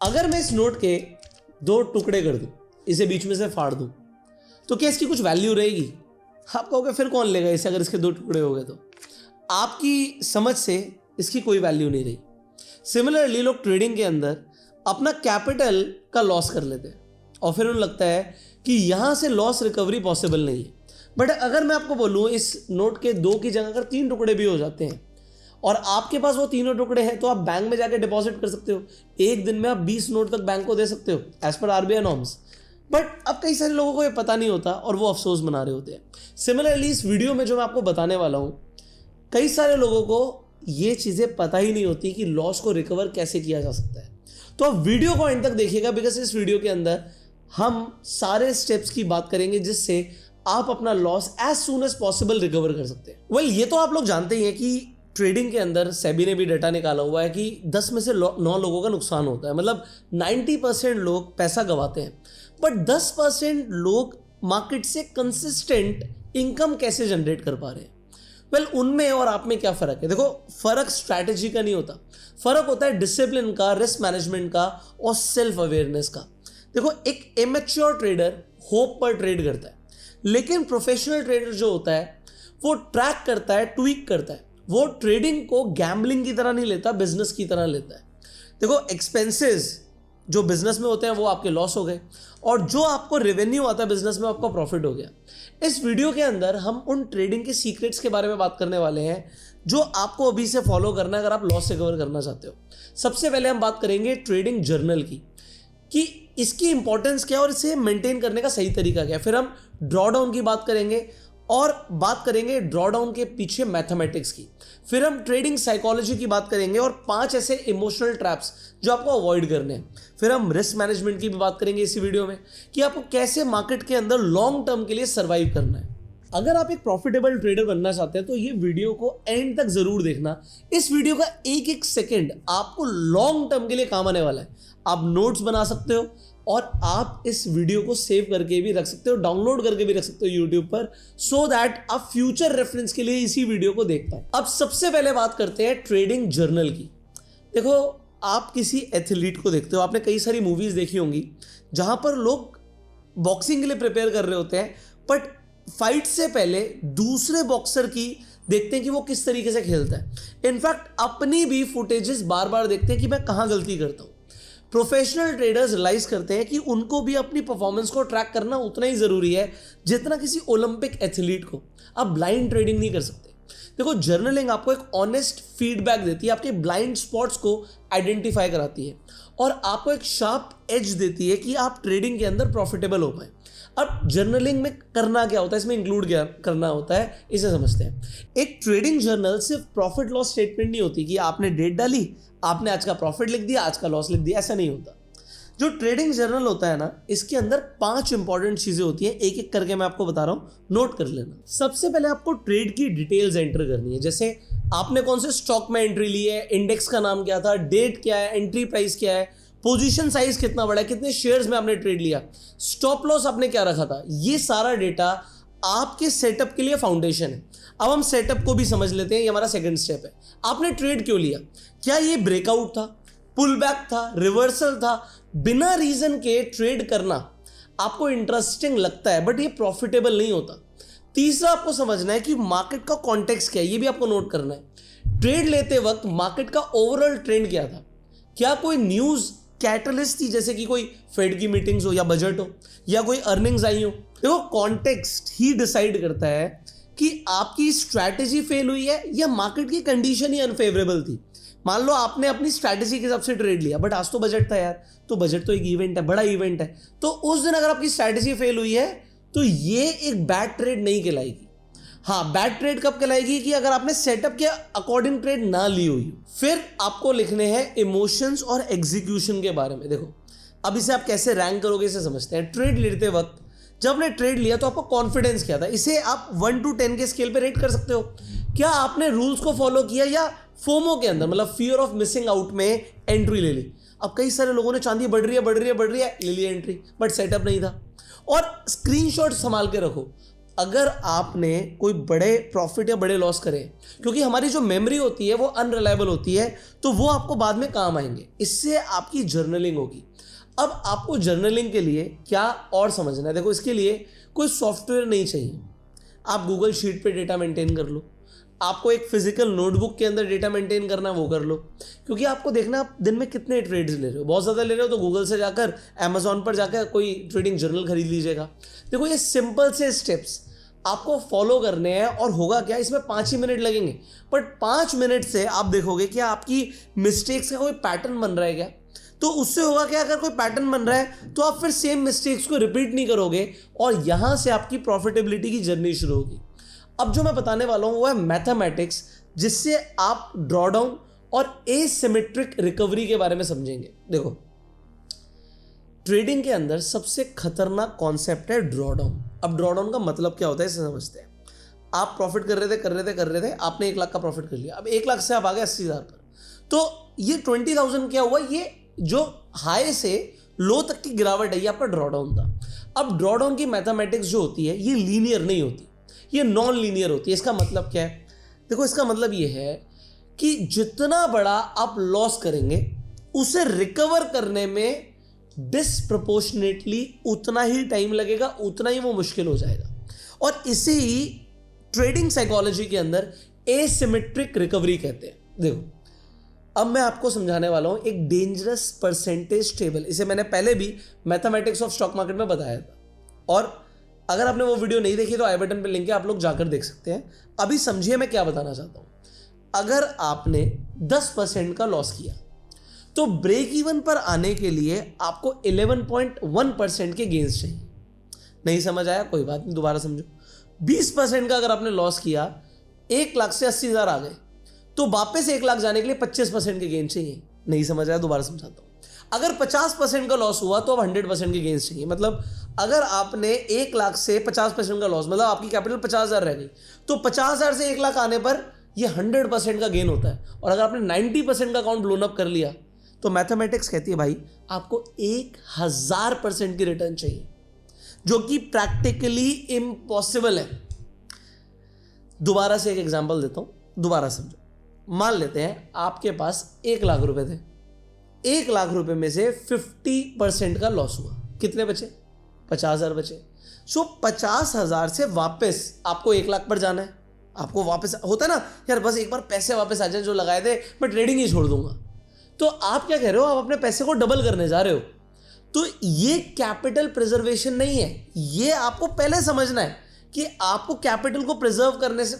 अगर मैं इस नोट के 2 टुकड़े कर दूं, इसे बीच में से फाड़ दूं, तो क्या इसकी कुछ वैल्यू रहेगी? आप कहोगे फिर कौन लेगा इसे अगर इसके 2 टुकड़े हो गए तो? आपकी समझ से इसकी कोई वैल्यू नहीं रही। सिमिलरली लोग ट्रेडिंग के अंदर अपना कैपिटल का लॉस कर लेते हैं और फिर उन्हें लगता है कि यहां से लॉस रिकवरी पॉसिबल नहीं है। बट अगर मैं आपको बोलूं इस नोट के 2 की जगह अगर 3 टुकड़े भी हो जाते हैं और आपके पास वो तीनों टुकड़े हैं, तो आप बैंक में जाके डिपॉजिट कर सकते हो। एक दिन में आप 20 नोट तक बैंक को दे सकते हो as per RBI norms. But अब कई सारे लोगों को ये पता नहीं होता और वो अफसोस मना रहे होते हैं। सिमिलरली इस वीडियो में जो मैं आपको बताने वाला हूं, कई सारे लोगों को ये चीजें पता ही नहीं होती कि लॉस को रिकवर कैसे किया जा सकता है। तो आप वीडियो को एंड तक देखिएगा, बिकॉज इस वीडियो के अंदर हम सारे स्टेप्स की बात करेंगे जिससे आप अपना loss as soon as possible recover कर सकते हैं। वेल, ये तो आप लोग जानते ही हैं कि ट्रेडिंग के अंदर सेबी ने भी डाटा निकाला हुआ है कि 10 में से 9 लोगों का नुकसान होता है। मतलब 90% लोग पैसा गंवाते हैं, बट 10% लोग मार्केट से कंसिस्टेंट इनकम कैसे जनरेट कर पा रहे हैं। वेल, उनमें और आप में क्या फ़र्क है? देखो, फ़र्क स्ट्रैटेजी का नहीं होता, फ़र्क होता है डिसिप्लिन का, रिस्क मैनेजमेंट का और सेल्फ अवेयरनेस का। देखो, एक इमेच्योर ट्रेडर होप पर ट्रेड करता है, लेकिन प्रोफेशनल ट्रेडर जो होता है वो ट्रैक करता है, ट्वीक करता है। वो ट्रेडिंग को गैम्बलिंग की तरह नहीं लेता, बिजनेस की तरह लेता है। देखो, एक्सपेंसेस जो बिजनेस में होते हैं वो आपके लॉस हो गए और जो आपको रेवेन्यू आता है बिजनेस में आपका प्रॉफिट हो गया। इस वीडियो के अंदर हम उन ट्रेडिंग के सीक्रेट्स के बारे में बात करने वाले हैं जो आपको अभी से फॉलो करना है अगर आप लॉस रिकवर करना चाहते हो। सबसे पहले हम बात करेंगे ट्रेडिंग जर्नल की, कि इसकी इंपॉर्टेंस क्या है और इसे मेंटेन करने का सही तरीका क्या है। फिर हम ड्रॉ डाउन की बात करेंगे और बात करेंगे ड्रॉ डाउन के पीछे मैथमेटिक्स की। फिर हम ट्रेडिंग साइकोलॉजी की बात करेंगे और 5 ऐसे इमोशनल ट्रैप्स जो आपको अवॉइड करने हैं। फिर हम रिस्क मैनेजमेंट की भी बात करेंगे इसी वीडियो में, कि आपको कैसे मार्केट के अंदर लॉन्ग टर्म के लिए सर्वाइव करना है। अगर आप एक प्रॉफिटेबल ट्रेडर बनना चाहते हैं तो ये वीडियो को एंड तक जरूर देखना। इस वीडियो का एक एक सेकेंड आपको लॉन्ग टर्म के लिए काम आने वाला है। आप नोट्स बना सकते हो और आप इस वीडियो को सेव करके भी रख सकते हो, डाउनलोड करके भी रख सकते हो यूट्यूब पर, सो दैट आप फ्यूचर रेफरेंस के लिए इसी वीडियो को देख पाए। अब सबसे पहले बात करते हैं ट्रेडिंग जर्नल की। देखो, आप किसी एथलीट को देखते हो, आपने कई सारी मूवीज देखी होंगी जहां पर लोग बॉक्सिंग के लिए प्रिपेयर कर रहे होते हैं, बट फाइट से पहले दूसरे बॉक्सर की देखते हैं कि वो किस तरीके से खेलता है। इनफैक्ट अपनी भी फुटेजेस बार बार देखते हैं कि मैं कहां गलती करता हूं। प्रोफेशनल ट्रेडर्स रियलाइज करते हैं कि उनको भी अपनी परफॉर्मेंस को ट्रैक करना उतना ही जरूरी है जितना किसी ओलंपिक एथलीट को। आप ब्लाइंड ट्रेडिंग नहीं कर सकते। देखो, जर्नलिंग आपको एक ऑनेस्ट फीडबैक देती है, आपके ब्लाइंड स्पॉट्स को आइडेंटिफाई कराती है और आपको एक शार्प एज देती है कि आप ट्रेडिंग के अंदर प्रॉफिटेबल हो पाए। अब जर्नलिंग में करना क्या होता है, इसमें इंक्लूड क्या करना होता है, इसे समझते हैं। एक ट्रेडिंग जर्नल सिर्फ प्रॉफिट लॉस स्टेटमेंट नहीं होती कि आपने डेट डाली, आपने आज का प्रॉफिट लिख दिया, आज का लॉस लिख दिया, ऐसा नहीं होता। जो ट्रेडिंग जर्नल होता है ना, इसके अंदर 5 इंपॉर्टेंट चीजें होती हैं, एक एक करके मैं आपको बता रहा हूं, नोट कर लेना। सबसे पहले आपको ट्रेड की डिटेल्स एंटर करनी है, जैसे आपने कौन से स्टॉक में एंट्री ली है, इंडेक्स का नाम क्या था, डेट क्या है, एंट्री प्राइस क्या है, पोजीशन साइज कितना बड़ा है, कितने शेयर्स में आपने ट्रेड लिया, स्टॉप लॉस आपने क्या रखा था। ये सारा डेटा आपके सेटअप के लिए फाउंडेशन है। अब हम सेटअप को भी समझ लेते हैं, ये हमारा सेकंड स्टेप है। आपने ट्रेड क्यों लिया? क्या ये ब्रेकआउट था, पुल बैक था, रिवर्सल था? बिना रीजन के ट्रेड करना आपको इंटरेस्टिंग लगता है बट ये प्रॉफिटेबल नहीं होता। तीसरा आपको समझना है कि मार्केट का कॉन्टेक्स्ट क्या है, ये भी आपको नोट करना है। ट्रेड लेते वक्त मार्केट का ओवरऑल ट्रेंड क्या था, क्या कोई न्यूज कैटलिस्ट थी, जैसे कि कोई फेड की मीटिंग्स हो या बजट हो या कोई अर्निंग्स आई हो। देखो, कॉन्टेक्स्ट ही डिसाइड करता है कि आपकी स्ट्रैटेजी फेल हुई है या मार्केट की कंडीशन ही अनफेवरेबल थी। मान लो आपने अपनी स्ट्रैटेजी के हिसाब से ट्रेड लिया, बट आज तो बजट था यार, तो बजट तो एक इवेंट है, बड़ा इवेंट है, तो उस दिन अगर आपकी स्ट्रैटेजी फेल हुई है तो ये एक बैड ट्रेड नहीं कहलाएगी। हाँ, बैड ट्रेड कब कहलाएगी कि अगर आपने सेटअप के अकॉर्डिंग ट्रेड ना ली हुई हो। फिर आपको लिखने हैं इमोशंस और एग्जीक्यूशन के बारे में। देखो, अब इसे आप कैसे रैंक करोगे इसे समझते हैं। ट्रेड लेते वक्त जब आपने ट्रेड लिया तो आपको कॉन्फिडेंस क्या था, इसे आप 1 to 10 के स्केल पे रेट कर सकते हो। क्या आपने रूल्स को फॉलो किया या फोमो के अंदर, मतलब फियर ऑफ मिसिंग आउट में एंट्री ले ली। अब कई सारे लोगों ने चांदी बढ़ रही है ले ली एंट्री, बट सेटअप नहीं था। और स्क्रीनशॉट संभाल के रखो, अगर आपने कोई बड़े प्रॉफिट या बड़े लॉस करे, क्योंकि हमारी जो मेमोरी होती है वो अनरिलायबल होती है, तो वो आपको बाद में काम आएंगे। इससे आपकी जर्नलिंग होगी। अब आपको जर्नलिंग के लिए क्या और समझना है, देखो इसके लिए कोई सॉफ्टवेयर नहीं चाहिए। आप गूगल शीट पे डेटा मेंटेन कर लो, आपको एक फिजिकल नोटबुक के अंदर डेटा मेंटेन करना वो कर लो, क्योंकि आपको देखना आप दिन में कितने ट्रेड्स ले रहे हो। बहुत ज़्यादा ले रहे हो तो गूगल से जाकर अमेजोन पर जाकर कोई ट्रेडिंग जर्नल खरीद लीजिएगा। देखो ये सिंपल से स्टेप्स आपको फॉलो करने हैं, और होगा क्या, इसमें 5 ही मिनट लगेंगे, बट 5 मिनट से आप देखोगे कि आपकी मिस्टेक्स का कोई पैटर्न बन रहा है क्या। तो उससे होगा क्या, अगर कोई पैटर्न बन रहा है तो आप फिर सेम मिस्टेक्स को रिपीट नहीं करोगे, और यहां से आपकी प्रॉफिटेबिलिटी की जर्नी शुरू होगी। अब जो मैं बताने वाला हूं वो है मैथमेटिक्स, जिससे आप ड्रॉडाउन और एसिमेट्रिक रिकवरी के बारे में समझेंगे। देखो ट्रेडिंग के अंदर सबसे खतरनाक कॉन्सेप्ट है ड्रॉडाउन। अब ड्रॉडाउन का मतलब क्या होता है इसे समझते हैं। आप प्रॉफिट कर रहे थे, आपने 1 लाख का प्रॉफिट कर लिया। अब 1 लाख से आप आ गए 80,000 पर, तो ये 20,000 क्या हुआ, ये जो हाई से लो तक की गिरावट है, ये आपका ड्रॉडाउन था। अब ड्रॉडाउन की मैथमेटिक्स जो होती है ये लीनियर नहीं होती, ये नॉन लीनियर होती है। इसका मतलब क्या है, देखो इसका मतलब ये है कि जितना बड़ा आप लॉस करेंगे उसे रिकवर करने में डिस्प्रपोर्शनेटली उतना ही टाइम लगेगा, उतना ही वो मुश्किल हो जाएगा। और इसे ही ट्रेडिंग साइकोलॉजी के अंदर एसिमेट्रिक रिकवरी कहते हैं। देखो अब मैं आपको समझाने वाला हूं एक डेंजरस परसेंटेज टेबल। इसे मैंने पहले भी मैथमेटिक्स ऑफ स्टॉक मार्केट में बताया था, और अगर आपने वो वीडियो नहीं देखी तो आई बटन पे लिंक है, आप लोग जाकर देख सकते हैं। अभी समझिए मैं क्या बताना चाहता हूं। अगर आपने 10% का लॉस किया तो ब्रेक इवन पर आने के लिए आपको 11.1% के गेन्स चाहिए। नहीं समझ आया, कोई बात नहीं, दोबारा समझो। 20% का अगर आपने लॉस किया, 1 लाख से 80,000 आ गए, तो वापस 1 लाख जाने के लिए 25% के गेन चाहिए। नहीं समझ आया, दोबारा समझाता हूं। अगर 50% का लॉस हुआ तो अब 100% के गेन्स चाहिए। मतलब अगर आपने 1 लाख से 50% का लॉस, मतलब आपकी कैपिटल 50,000 रह गई, तो 50,000 से 1 लाख आने पर यह 100% का गेन होता है। और अगर आपने 90% का अकाउंट ब्लोन अप कर लिया तो मैथमेटिक्स कहती है भाई आपको 1000% की रिटर्न चाहिए, जो कि प्रैक्टिकली इम्पॉसिबल है। दोबारा से एक एग्जांपल देता हूं, दोबारा समझो। मान लेते हैं आपके पास 1 लाख रुपए थे, 1 लाख रुपए में से 50% का लॉस हुआ, कितने बचे, 50,000 बचे। सो 50,000 से वापस आपको 1 लाख पर जाना है। आपको वापस होता है ना यार, बस एक बार पैसे वापस आ जाए जो लगाए थे, मैं ट्रेडिंग ही छोड़ दूंगा। तो आप क्या कह रहे हो, आप अपने पैसे को डबल करने जा रहे हो। तो ये कैपिटल प्रिजर्वेशन नहीं है, ये आपको पहले समझना है कि आपको कैपिटल को प्रिजर्व करने से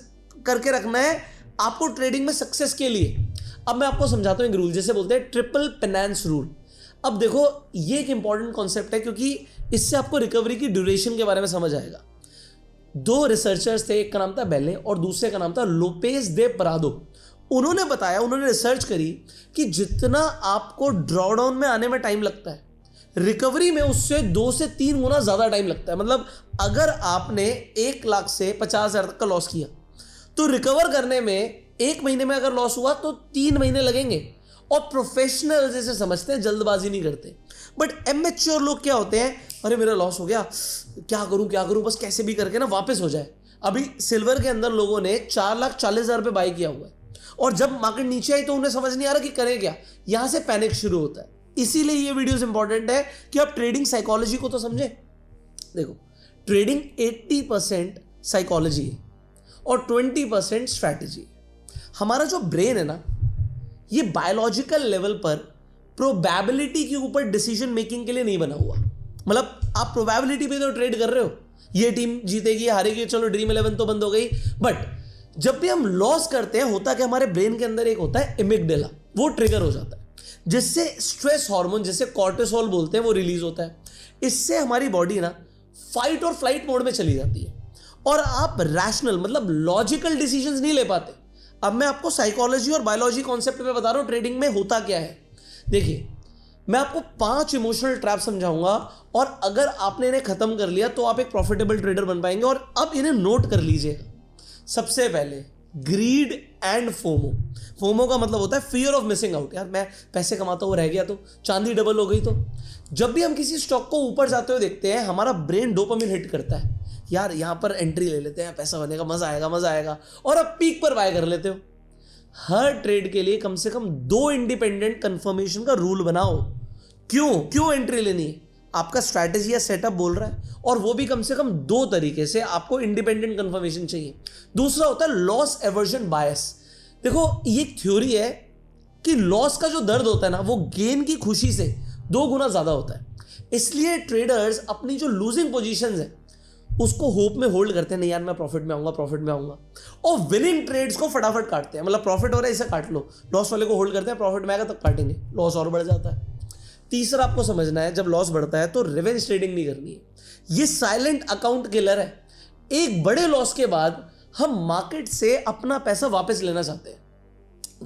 करके रखना है आपको ट्रेडिंग में सक्सेस के लिए। अब मैं आपको समझाता हूं एक रूल, जैसे बोलते हैं ट्रिपल पेनांस रूल। अब देखो ये एक इंपॉर्टेंट कॉन्सेप्ट है, क्योंकि इससे आपको रिकवरी की ड्यूरेशन के बारे में समझ आएगा। 2 रिसर्चर्स थे, एक का नाम था बेले और दूसरे का नाम था लोपेज दे परादो। उन्होंने बताया, उन्होंने रिसर्च करी कि जितना आपको ड्रॉडाउन में आने में टाइम लगता है, रिकवरी में उससे 2 से 3 गुना ज्यादा टाइम लगता है। मतलब अगर आपने 1 लाख से 50,000 तक का लॉस किया तो रिकवर करने में 1 महीने में अगर लॉस हुआ तो 3 महीने लगेंगे। और प्रोफेशनल जैसे समझते हैं, जल्दबाजी नहीं करते। बट एमेच्योर लोग क्या होते हैं, अरे मेरा लॉस हो गया, क्या करूं, बस कैसे भी करके ना वापस हो जाए। अभी सिल्वर के अंदर लोगों ने 4,40,000 पे बाई किया हुआ है, और जब मार्केट नीचे आई तो उन्हें समझ नहीं आ रहा कि करें क्या, यहां से पैनिक शुरू होता है। इसीलिए ये वीडियोस इंपॉर्टेंट है कि आप ट्रेडिंग साइकोलॉजी को तो समझे। देखो ट्रेडिंग 80% साइकोलॉजी है और 20% स्ट्रैटेजी है। हमारा जो ब्रेन है ना, ये बायोलॉजिकल लेवल पर प्रोबेबिलिटी के ऊपर डिसीजन मेकिंग के लिए नहीं बना हुआ। मतलब आप प्रोबेबिलिटी पे तो ट्रेड कर रहे हो, ये टीम जीतेगी हारेगी, चलो ड्रीम 11 तो बंद हो गई। बट जब भी हम लॉस करते हैं, होता कि हमारे ब्रेन के अंदर एक होता है एमिगडाला, वो ट्रिगर हो जाता है, जिससे स्ट्रेस हार्मोन जिसे कॉर्टिसोल बोलते हैं वो रिलीज होता है। इससे हमारी बॉडी ना फाइट और फ्लाइट मोड में चली जाती है, और आप रैशनल मतलब लॉजिकल डिसीजंस नहीं ले पाते। अब मैं आपको साइकोलॉजी और बायोलॉजी कॉन्सेप्ट में बता रहा हूं ट्रेडिंग में होता क्या है। देखिए मैं आपको 5 इमोशनल ट्रैप समझाऊंगा, और अगर आपने इन्हें खत्म कर लिया तो आप एक प्रॉफिटेबल ट्रेडर बन पाएंगे। और अब इन्हें नोट कर लीजिएगा। सबसे पहले ग्रीड एंड फोमो। फोमो का मतलब होता है फियर ऑफ मिसिंग आउट। यार मैं पैसे कमाता हुआ रह गया तो, चांदी डबल हो गई तो। जब भी हम किसी स्टॉक को ऊपर जाते हुए देखते हैं, हमारा ब्रेन डोपामिन हिट करता है, यार यहाँ पर एंट्री ले लेते हैं, पैसा बनेगा, मजा आएगा मजा आएगा, और अब पीक पर बाय कर लेते हो। हर ट्रेड के लिए कम से कम 2 इंडिपेंडेंट कंफर्मेशन का रूल बनाओ। क्यों एंट्री लेनी है, आपका स्ट्रैटेजी या सेटअप बोल रहा है, और वो भी कम से कम 2 तरीके से आपको इंडिपेंडेंट कंफर्मेशन चाहिए। दूसरा होता है लॉस एवर्जन बायस। देखो ये एक थ्योरी है कि लॉस का जो दर्द होता है ना, वो गेन की खुशी से 2 गुना ज्यादा होता है। इसलिए ट्रेडर्स अपनी जो लूजिंग पोजीशंस है उसको होप में होल्ड करते हैं, नहीं यार मैं प्रॉफिट में आऊंगा, और विनिंग ट्रेड्स को फटाफट काटते हैं। मतलब प्रॉफिट हो रहा है इसे काट लो, लॉस वाले को होल्ड करते हैं, प्रॉफिट में आएगा तब काटेंगे, लॉस और बढ़ जाता है। तीसरा आपको समझना है, जब लॉस बढ़ता है तो रिवेंज ट्रेडिंग नहीं करनी है। ये साइलेंट अकाउंट किलर है। एक बड़े लॉस के बाद हम मार्केट से अपना पैसा वापस लेना चाहते हैं,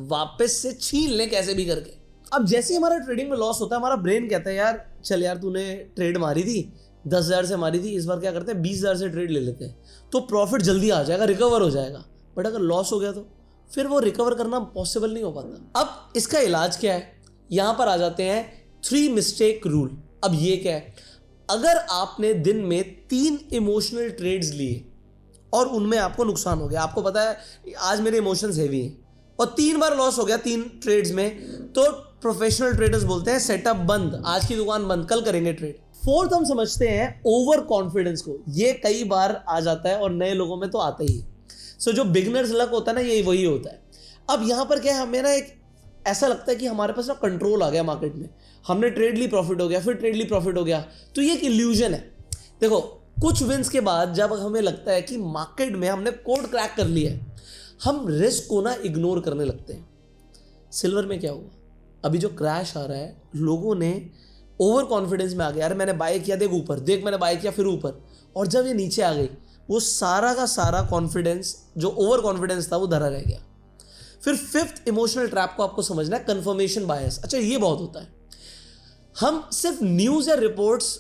वापस से छीन लें कैसे भी करके। अब जैसे ही हमारा ट्रेडिंग में लॉस होता है, हमारा ब्रेन कहता है यार चल यार तूने ट्रेड मारी थी 10,000 से मारी थी, इस बार क्या करते हैं 20,000 से ट्रेड ले लेते हैं, तो प्रॉफिट जल्दी आ जाएगा, रिकवर हो जाएगा। बट अगर लॉस हो गया तो फिर वो रिकवर करना पॉसिबल नहीं हो पाता। अब इसका इलाज क्या है, यहां पर आ जाते हैं 3 मिस्टेक रूल। अब ये क्या है, अगर आपने दिन में 3 इमोशनल ट्रेड्स लिए और उनमें आपको नुकसान हो गया, आपको पता है आज मेरे इमोशंस हैवी हैं, और 3 बार लॉस हो गया 3 ट्रेड्स में, तो प्रोफेशनल ट्रेडर्स बोलते हैं सेटअप बंद, आज की दुकान बंद, कल करेंगे ट्रेड। फोर्थ हम समझते हैं ओवर कॉन्फिडेंस को। ये कई बार आ जाता है और नए लोगों में तो आता ही है। सो जो बिगनर्स लक होता है ना, ये वही होता है। अब यहां पर क्या है, हमें ना एक ऐसा लगता है कि हमारे पास ना कंट्रोल आ गया मार्केट में, हमने ट्रेड ली प्रॉफिट हो गया, फिर ट्रेड ली प्रॉफिट हो गया, तो ये एक इल्यूजन है। देखो कुछ विंस के बाद जब हमें लगता है कि मार्केट में हमने कोड क्रैक कर लिया है, हम रिस्क को ना इग्नोर करने लगते हैं। सिल्वर में क्या हुआ, अभी जो क्रैश आ रहा है, लोगों ने ओवर कॉन्फिडेंस में आ गया, यार मैंने बाय किया, देख ऊपर, देख मैंने बाय किया फिर ऊपर, और जब ये नीचे आ गई, वो सारा का सारा कॉन्फिडेंस जो ओवर कॉन्फिडेंस था वो धरा रह गया। फिर 5th इमोशनल ट्रैप को आपको समझना है, कंफर्मेशन बायस। अच्छा ये बहुत होता है, हम सिर्फ न्यूज या रिपोर्ट्स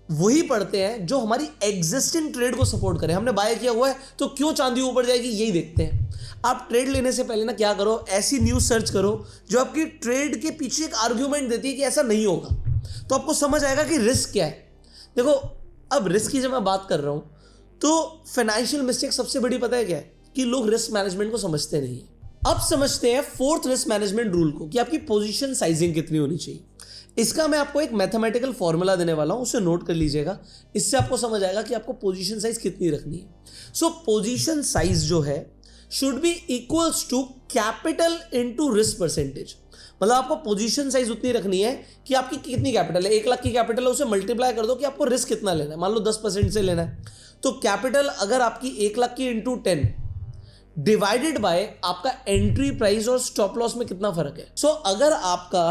वही पढ़ते हैं जो हमारी एग्जिस्टिंग ट्रेड को सपोर्ट करे। हमने बाय किया हुआ है तो क्यों चांदी ऊपर जाएगी, यही देखते हैं। आप ट्रेड लेने से पहले ना क्या करो, ऐसी न्यूज सर्च करो जो आपकी ट्रेड के पीछे एक आर्ग्यूमेंट देती है कि ऐसा नहीं होगा, तो आपको समझ आएगा कि रिस्क क्या है। देखो अब रिस्क की जब मैं बात कर रहा हूं, तो फाइनेंशियल मिस्टेक सबसे बड़ी पता है क्या है, कि लोग रिस्क मैनेजमेंट को समझते नहीं है। अब समझते हैं 4th रिस्क मैनेजमेंट रूल को, कि आपकी पोजीशन साइजिंग कितनी होनी चाहिए। इसका मैं आपको एक मैथमेटिकल फॉर्मूला देने वाला हूं, उसे नोट कर लीजिएगा, इससे आपको समझ आएगा कि आपको पोजीशन साइज कितनी रखनी है। सो पोजीशन साइज जो है should be equals to capital into risk percentage. मतलब आपको पोजीशन साइज उतनी रखनी है कि आपकी कितनी कैपिटल है, 1 लाख की कैपिटल है, उसे मल्टीप्लाई कर दो कि आपको रिस्क कितना लेना है। मान लो 10% से लेना है, तो कैपिटल अगर आपकी 1 लाख की इंटू 10 डिवाइडेड बाय आपका एंट्री प्राइस और स्टॉप लॉस में कितना फर्क है। सो अगर आपका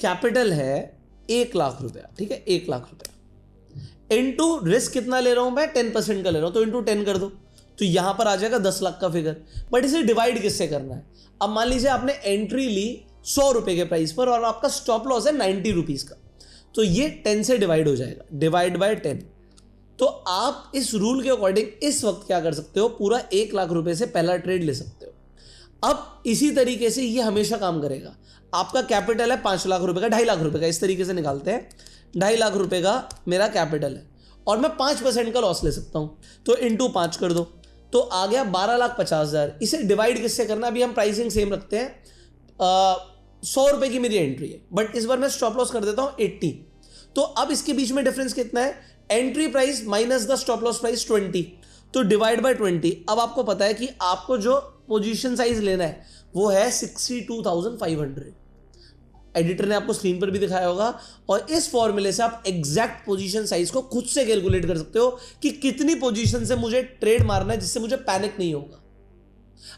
कैपिटल है 1 लाख रुपया, ठीक है 1 लाख रुपया, इंटू रिस्क कितना ले रहा हूं मैं, 10% का ले रहा हूं, तो इंटू 10 कर दो, तो यहां पर आ जाएगा 10 लाख का फिगर। बट इसे डिवाइड किससे करना है, अब मान लीजिए आपने एंट्री ली 100 रुपए के प्राइस पर और आपका स्टॉप लॉस है 90 रुपीज का, तो ये 10 से डिवाइड हो जाएगा, डिवाइड बाय 10। तो आप इस रूल के अकॉर्डिंग इस वक्त क्या कर सकते हो, पूरा 1 लाख रुपए से पहला ट्रेड ले सकते हो। अब इसी तरीके से ये हमेशा काम करेगा। आपका कैपिटल है 5 लाख रुपए का, 2.5 लाख रुपए का, इस तरीके से निकालते हैं, 2.5 लाख रुपए का मेरा कैपिटल है और मैं 5% का लॉस ले सकता हूं, तो इंटू 5 कर दो, तो आ गया 12,50,000। इसे डिवाइड किससे करना, अभी हम प्राइसिंग सेम रखते हैं, 100 रुपए की मेरी एंट्री है, बट इस बार मैं स्टॉप लॉस कर देता हूं 80। तो अब इसके बीच में डिफरेंस कितना है, entry price minus the stop loss price 20, तो डिवाइड बाय 20। अब आपको पता है कि आपको जो पोजीशन साइज लेना है वो है 62,500। एडिटर ने आपको स्क्रीन पर भी दिखाया होगा, और इस फॉर्मूले से आप एग्जैक्ट पोजीशन साइज को खुद से कैलकुलेट कर सकते हो कि कितनी पोजीशन से मुझे ट्रेड मारना है जिससे मुझे पैनिक नहीं होगा।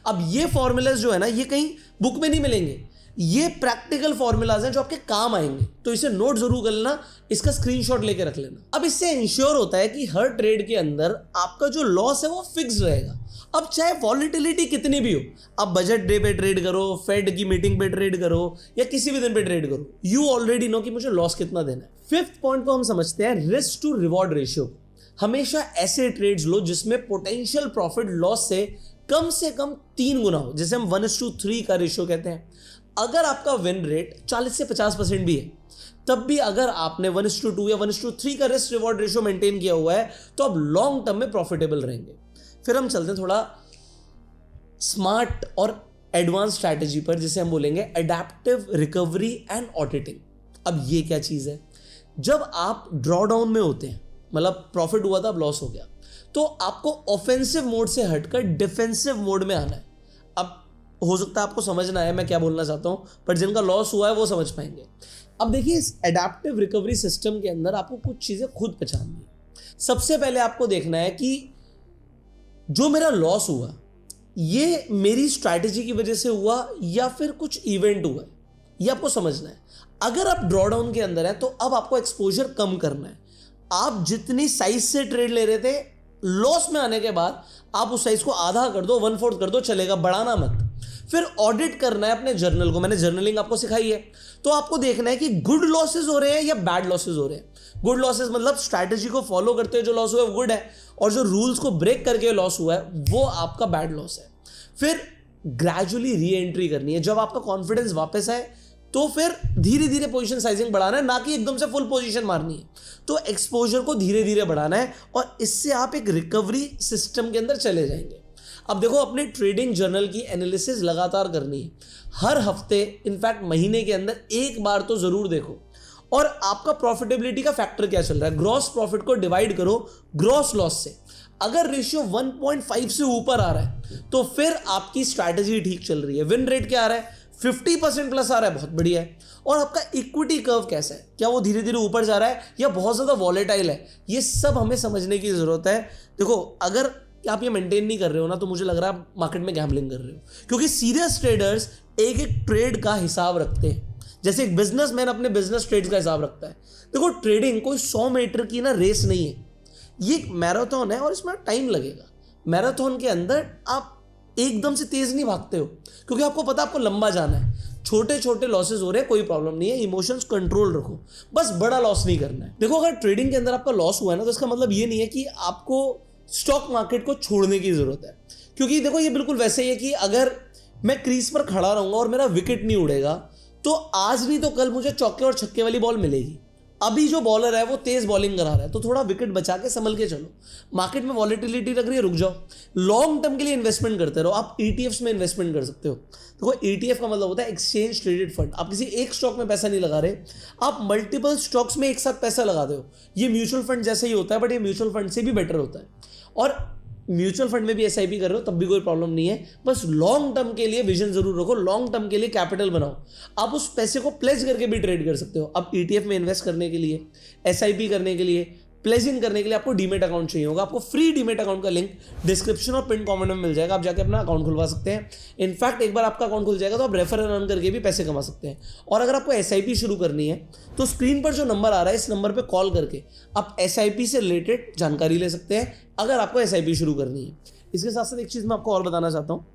अब ये फॉर्मूलाज जो है ना, ये कहीं बुक में नहीं मिलेंगे, ये प्रैक्टिकल फॉर्मूलाज हैं जो आपके काम आएंगे, तो इसे नोट जरूर कर लेना, इसका स्क्रीनशॉट लेके रख लेना। अब इससे इंश्योर होता है कि हर ट्रेड के अंदर आपका जो लॉस है वो फिक्स रहेगा। अब चाहे वॉलेटिलिटी कितनी भी हो, आप बजट डे पे ट्रेड करो, फेड की मीटिंग पे ट्रेड करो, या किसी भी दिन पे ट्रेड करो, यू ऑलरेडी नो कि मुझे लॉस कितना देना है। 5th पॉइंट को हम समझते हैं रिस्क टू रिवॉर्ड रेशियो। हमेशा ऐसे ट्रेड्स लो जिसमें पोटेंशियल प्रॉफिट लॉस से कम से कम 3 गुना हो, जैसे हम 1:3 का रेशियो कहते हैं। अगर आपका विन रेट 40 से 50% भी है, तब भी अगर आपने 1:2 या 1:3 का रिस्क रिवॉर्ड रेशियो मेंटेन किया हुआ है, तो आप लॉन्ग टर्म में प्रॉफिटेबल रहेंगे। फिर हम चलते हैं थोड़ा स्मार्ट और एडवांस स्ट्रैटेजी पर, जिसे हम बोलेंगे एडेप्टिव रिकवरी एंड ऑडिटिंग। अब ये क्या चीज़ है? जब आप ड्रॉ डाउन में होते हैं, मतलब प्रॉफिट हुआ था, अब लॉस हो गया, तो आपको ऑफेंसिव मोड से हटकर डिफेंसिव मोड में आना है। अब हो सकता है आपको समझना है मैं क्या बोलना चाहता हूं, पर जिनका लॉस हुआ है वो समझ पाएंगे। अब देखिए, इस एडेप्टिव रिकवरी सिस्टम के अंदर आपको कुछ चीज़ें खुद पहचाननी है। सबसे पहले आपको देखना है कि जो मेरा लॉस हुआ ये मेरी स्ट्रैटेजी की वजह से हुआ या फिर कुछ इवेंट हुआ है, ये आपको समझना है। अगर आप ड्रॉडाउन के अंदर है तो अब आपको एक्सपोजर कम करना है। आप जितनी साइज से ट्रेड ले रहे थे, लॉस में आने के बाद आप उस साइज को आधा कर दो, 1/4 कर दो, चलेगा, बढ़ाना मत। फिर ऑडिट करना है अपने जर्नल को। मैंने जर्नलिंग आपको सिखाई है, तो आपको देखना है कि गुड लॉसेस हो रहे हैं या बैड लॉसेस हो रहे हैं। गुड लॉसेस मतलब स्ट्रैटेजी को फॉलो करते हुए जो लॉस हुआ है वो गुड है, और जो रूल्स को ब्रेक करके लॉस हुआ है वो आपका बैड लॉस है। फिर ग्रेजुअली री एंट्री करनी है। जब आपका कॉन्फिडेंस वापस आए तो फिर धीरे धीरे पोजीशन साइजिंग बढ़ाना है, ना कि एकदम से फुल पोजीशन मारनी है। तो एक्सपोजर को धीरे धीरे बढ़ाना है, और इससे आप एक रिकवरी सिस्टम के अंदर चले जाएंगे। अब देखो, अपने ट्रेडिंग जर्नल की एनालिसिस लगातार करनी है, हर हफ्ते, इनफैक्ट महीने के अंदर एक बार तो जरूर देखो। और आपका प्रॉफिटेबिलिटी का फैक्टर क्या चल रहा है, ग्रॉस प्रॉफिट को डिवाइड करो ग्रॉस लॉस से। अगर रेशियो 1.5 से ऊपर आ रहा है तो फिर आपकी स्ट्रैटेजी ठीक चल रही है। विन रेट क्या आ रहा है, 50% प्लस आ रहा है, बहुत बढ़िया है। और आपका इक्विटी कर्व कैसा है, क्या वो धीरे धीरे ऊपर जा रहा है या बहुत ज़्यादा वॉलेटाइल है, ये सब हमें समझने की ज़रूरत है। देखो, अगर आप ये मेंटेन नहीं कर रहे हो ना, तो मुझे लग रहा है आप मार्केट में गैम्बलिंग कर रहे हो, क्योंकि सीरियस ट्रेडर्स एक एक ट्रेड का हिसाब रखते हैं, जैसे एक बिजनेसमैन अपने बिजनेस ट्रेड्स का हिसाब रखता है। देखो, ट्रेडिंग कोई 100 मीटर की ना रेस नहीं है, ये एक मैराथन है और इसमें टाइम लगेगा। मैराथन के अंदर आप एकदम से तेज नहीं भागते हो, क्योंकि आपको पता है आपको लंबा जाना है। छोटे छोटे लॉसेस हो रहे हैं, कोई प्रॉब्लम नहीं है, इमोशंस कंट्रोल रखो, बस बड़ा लॉस नहीं करना है। देखो, अगर ट्रेडिंग के अंदर आपका लॉस हुआ है ना, तो इसका मतलब ये नहीं है कि आपको स्टॉक मार्केट को छोड़ने की जरूरत है। क्योंकि देखो, ये बिल्कुल वैसे ही है कि अगर मैं क्रीज पर खड़ा रहूंगा और मेरा विकेट नहीं उड़ेगा, तो आज नहीं तो कल मुझे चौके और छक्के वाली बॉल मिलेगी। अभी जो बॉलर है वो तेज बॉलिंग करा रहा है, तो थोड़ा विकेट बचा के संभल के चलो। मार्केट में वॉलेटिलिटी लग रही है, रुक जाओ। लॉन्ग टर्म के लिए इन्वेस्टमेंट करते रहो। आप ETFs में इन्वेस्टमेंट कर सकते हो। देखो, ETF का मतलब होता है एक्सचेंज ट्रेडेड फंड। आप किसी एक स्टॉक में पैसा नहीं लगा रहे, आप मल्टीपल स्टॉक्स में एक साथ पैसा लगा दे हो। ये म्यूचुअल फंड जैसा ही होता है, बट ये म्यूचुअल फंड से भी बेटर होता है। और म्यूचुअल फंड में भी SIP कर रहे हो तब भी कोई प्रॉब्लम नहीं है, बस लॉन्ग टर्म के लिए विजन जरूर रखो, लॉन्ग टर्म के लिए कैपिटल बनाओ। आप उस पैसे को प्लेज करके भी ट्रेड कर सकते हो। अब ETF में इन्वेस्ट करने के लिए, SIP करने के लिए, प्लेजिंग करने के लिए आपको डीमेट अकाउंट चाहिए होगा। आपको फ्री डीमेट अकाउंट का लिंक डिस्क्रिप्शन और पिन कमेंट में मिल जाएगा, आप जाके अपना अकाउंट खुलवा सकते हैं। इनफैक्ट एक बार आपका अकाउंट खुल जाएगा तो आप रेफर एंड अर्न करके भी पैसे कमा सकते हैं। और अगर आपको SIP शुरू करनी है तो स्क्रीन पर जो नंबर आ रहा है, इस नंबर पर कॉल करके आप SIP से रिलेटेड जानकारी ले सकते हैं, अगर आपको SIP शुरू करनी है। इसके साथ साथ एक चीज़ मैं आपको और बताना चाहता हूँ,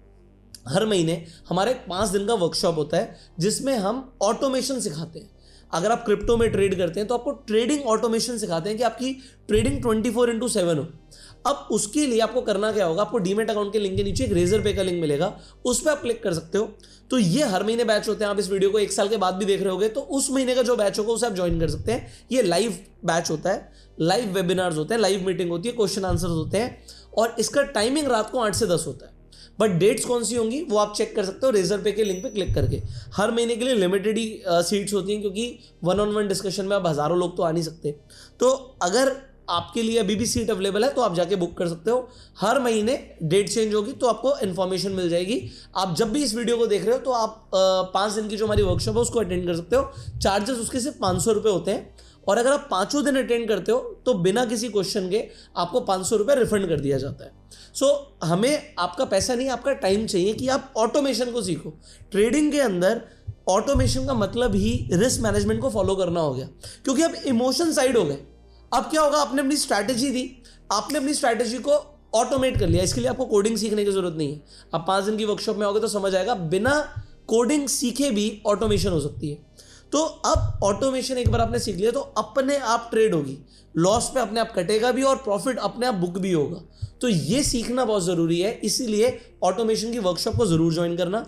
हर महीने हमारे 5 दिन का वर्कशॉप होता है जिसमें हम ऑटोमेशन सिखाते हैं। अगर आप क्रिप्टो में ट्रेड करते हैं तो आपको ट्रेडिंग ऑटोमेशन सिखाते हैं कि आपकी ट्रेडिंग 24/7 हो। अब उसके लिए आपको करना क्या होगा, आपको डीमेट अकाउंट के लिंक के नीचे एक रेजर पे का लिंक मिलेगा, उस पर आप क्लिक कर सकते हो। तो ये हर महीने बैच होते हैं। आप इस वीडियो को 1 साल के बाद भी देख रहे होगे तो उस महीने का जो बैच होगा उसे आप ज्वाइन कर सकते हैं। ये लाइव बैच होता है, लाइव वेबिनार्स होते हैं, लाइव मीटिंग होती है, क्वेश्चन आंसर होते हैं, और इसका टाइमिंग रात को 8 से 10 होता है। बट डेट्स कौन सी होंगी वो आप चेक कर सकते हो रेजर पे के लिंक पे क्लिक करके। हर महीने के लिए लिमिटेड ही सीट्स होती हैं, क्योंकि 1-on-1 डिस्कशन में अब हज़ारों लोग तो आ नहीं सकते। तो अगर आपके लिए अभी भी सीट अवेलेबल है तो आप जाके बुक कर सकते हो। हर महीने डेट चेंज होगी तो आपको इन्फॉर्मेशन मिल जाएगी। आप जब भी इस वीडियो को देख रहे हो तो आप 5 दिन की जो हमारी वर्कशॉप है उसको अटेंड कर सकते हो। चार्जेस उसके सिर्फ 500 रुपये होते हैं, और अगर आप 5 दिन अटेंड करते हो तो बिना किसी क्वेश्चन के आपको 500 रुपये रिफंड कर दिया जाता है। सो हमें आपका पैसा नहीं, आपका टाइम चाहिए कि आप ऑटोमेशन को सीखो। ट्रेडिंग के अंदर ऑटोमेशन का मतलब ही रिस्क मैनेजमेंट को फॉलो करना हो गया, क्योंकि अब इमोशन साइड हो गए। अब क्या होगा, आपने अपनी स्ट्रैटेजी दी, आपने अपनी स्ट्रैटेजी को ऑटोमेट कर लिया। इसके लिए आपको कोडिंग सीखने की जरूरत नहीं है। आप 5 दिन की वर्कशॉप में आओगे तो समझ आएगा, बिना कोडिंग सीखे भी ऑटोमेशन हो सकती है। तो अब ऑटोमेशन एक बार आपने सीख लिया तो अपने आप ट्रेड होगी, लॉस पे अपने आप कटेगा भी और प्रॉफिट अपने आप बुक भी होगा। तो ये सीखना बहुत ज़रूरी है, इसीलिए ऑटोमेशन की वर्कशॉप को ज़रूर ज्वाइन करना।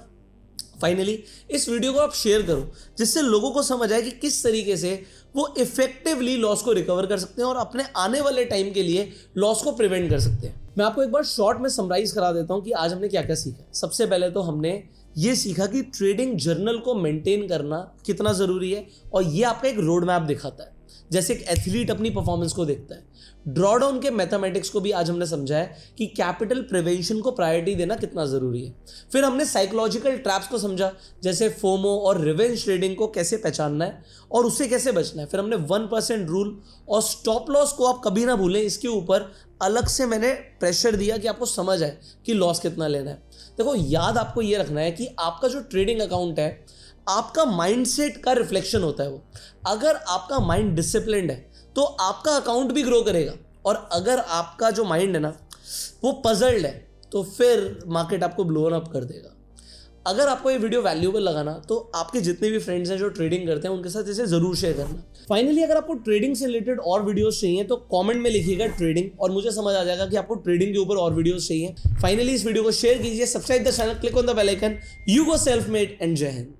फाइनली इस वीडियो को आप शेयर करो जिससे लोगों को समझ आए कि किस तरीके से वो इफेक्टिवली लॉस को रिकवर कर सकते हैं और अपने आने वाले टाइम के लिए लॉस को प्रिवेंट कर सकते हैं। मैं आपको एक बार शॉर्ट में समराइज करा देता हूं कि आज हमने क्या क्या सीखा। सबसे पहले तो हमने ये सीखा कि ट्रेडिंग जर्नल को मेंटेन करना कितना ज़रूरी है और ये आपका एक रोड मैप दिखाता है, जैसे एक एथलीट अपनी परफॉर्मेंस को देखता है। ड्रॉडाउन के मैथमेटिक्स को भी आज हमने समझा है कि कैपिटल प्रिवेंशन को प्रायोरिटी देना कितना ज़रूरी है। फिर हमने साइकोलॉजिकल ट्रैप्स को समझा, जैसे फोमो और रिवेंज ट्रेडिंग को कैसे पहचानना है और उससे कैसे बचना है। फिर हमने 1% रूल और स्टॉप लॉस को आप कभी ना भूलें, इसके ऊपर अलग से मैंने प्रेशर दिया कि आपको समझ आए कि लॉस कितना लेना है। देखो, याद आपको ये रखना है कि आपका जो ट्रेडिंग अकाउंट है आपका माइंडसेट का रिफ्लेक्शन होता है वो। अगर आपका माइंड डिसिप्लिन्ड है तो आपका अकाउंट भी ग्रो करेगा, और अगर आपका जो माइंड है ना वो पजल्ड है तो फिर मार्केट आपको ब्लोन अप कर देगा। अगर आपको ये वीडियो वैल्यूएबल लगा ना तो आपके जितने भी फ्रेंड्स हैं जो ट्रेडिंग करते हैं उनके साथ इसे जरूर शेयर करना। फाइनली अगर आपको ट्रेडिंग से रिलेटेड और वीडियोस चाहिए तो कमेंट में लिखिएगा ट्रेडिंग, और मुझे समझ आ जाएगा कि आपको ट्रेडिंग के ऊपर और वीडियोस चाहिए। फाइनली इस वीडियो को शेयर कीजिए, subscribe the channel, click on the bell icon. You go self made and जय हिंद।